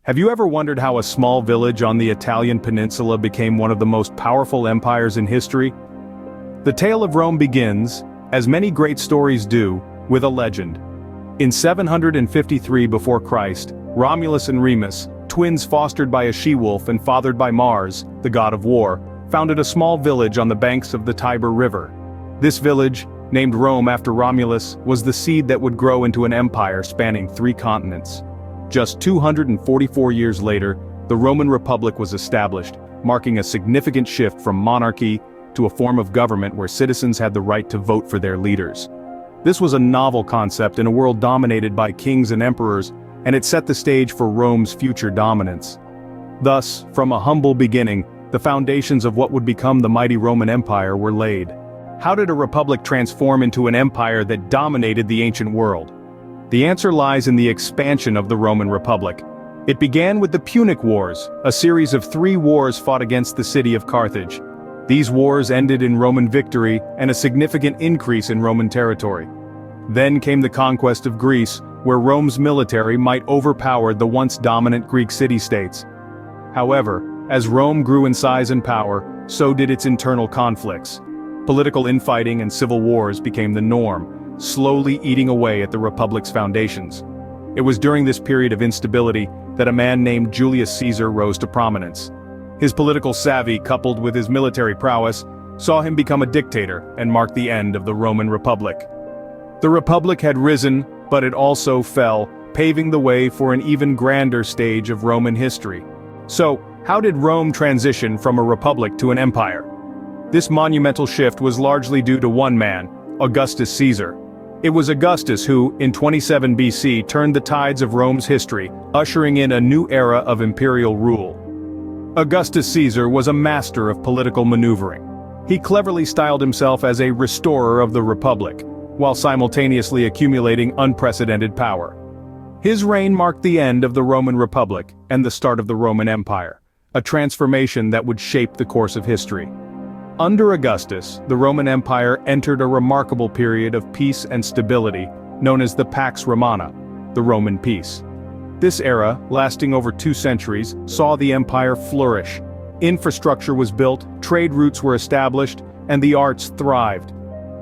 Have you ever wondered how a small village on the Italian peninsula became one of the most powerful empires in history? The tale of Rome begins, as many great stories do, with a legend. In 753 before Christ, Romulus and Remus, twins fostered by a she-wolf and fathered by Mars, the god of war, founded a small village on the banks of the Tiber River. This village, named Rome after Romulus, was the seed that would grow into an empire spanning 3 continents. Just 244 years later, the Roman Republic was established, marking a significant shift from monarchy to a form of government where citizens had the right to vote for their leaders. This was a novel concept in a world dominated by kings and emperors, and it set the stage for Rome's future dominance. Thus, from a humble beginning, the foundations of what would become the mighty Roman Empire were laid. How did a republic transform into an empire that dominated the ancient world? The answer lies in the expansion of the Roman Republic. It began with the Punic Wars, a series of 3 wars fought against the city of Carthage. These wars ended in Roman victory and a significant increase in Roman territory. Then came the conquest of Greece, where Rome's military might overpower the once dominant Greek city-states. However, as Rome grew in size and power, so did its internal conflicts. Political infighting and civil wars became the norm, slowly eating away at the Republic's foundations. It was during this period of instability that a man named Julius Caesar rose to prominence. His political savvy, coupled with his military prowess, saw him become a dictator and marked the end of the Roman Republic. The Republic had risen, but it also fell, paving the way for an even grander stage of Roman history. So, how did Rome transition from a republic to an empire? This monumental shift was largely due to one man, Augustus Caesar. It was Augustus who, in 27 BC, turned the tides of Rome's history, ushering in a new era of imperial rule. Augustus Caesar was a master of political maneuvering. He cleverly styled himself as a restorer of the Republic, while simultaneously accumulating unprecedented power. His reign marked the end of the Roman Republic and the start of the Roman Empire, a transformation that would shape the course of history. Under Augustus, the Roman Empire entered a remarkable period of peace and stability, known as the Pax Romana, the Roman peace. This era, lasting over 2 centuries, saw the empire flourish. Infrastructure was built, trade routes were established, and the arts thrived.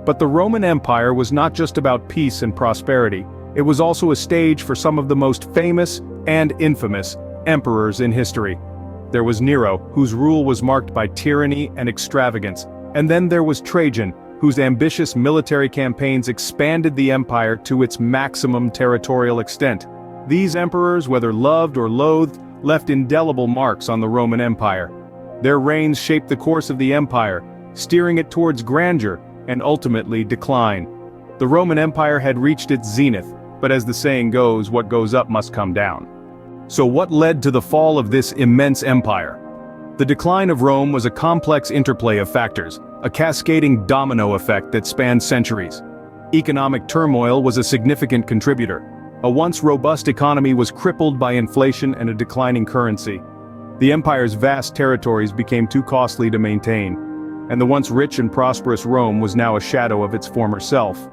But the Roman Empire was not just about peace and prosperity, it was also a stage for some of the most famous and infamous emperors in history. There was Nero, whose rule was marked by tyranny and extravagance, and then there was Trajan, whose ambitious military campaigns expanded the empire to its maximum territorial extent. These emperors, whether loved or loathed, left indelible marks on the Roman Empire. Their reigns shaped the course of the empire, steering it towards grandeur and ultimately decline. The Roman Empire had reached its zenith, but as the saying goes, what goes up must come down. So what led to the fall of this immense empire? The decline of Rome was a complex interplay of factors, a cascading domino effect that spanned centuries. Economic turmoil was a significant contributor. A once robust economy was crippled by inflation and a declining currency. The empire's vast territories became too costly to maintain, and the once rich and prosperous Rome was now a shadow of its former self.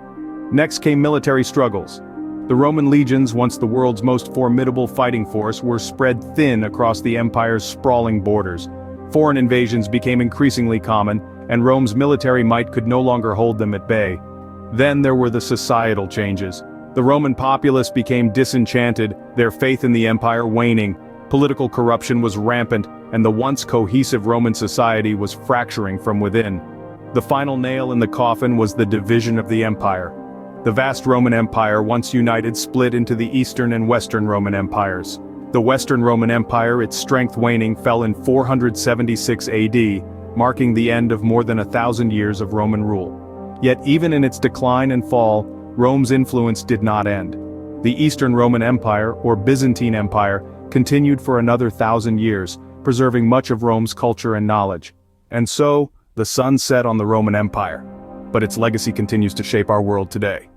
Next came military struggles. The Roman legions, once the world's most formidable fighting force, were spread thin across the empire's sprawling borders. Foreign invasions became increasingly common, and Rome's military might could no longer hold them at bay. Then there were the societal changes. The Roman populace became disenchanted, their faith in the empire waning. Political corruption was rampant, and the once cohesive Roman society was fracturing from within. The final nail in the coffin was the division of the empire. The vast Roman Empire, once united, split into the Eastern and Western Roman Empires. The Western Roman Empire, its strength waning, fell in 476 AD, marking the end of more than 1,000 years of Roman rule. Yet even in its decline and fall, Rome's influence did not end. The Eastern Roman Empire, or Byzantine Empire, continued for another 1,000 years, preserving much of Rome's culture and knowledge. And so, the sun set on the Roman Empire. But its legacy continues to shape our world today.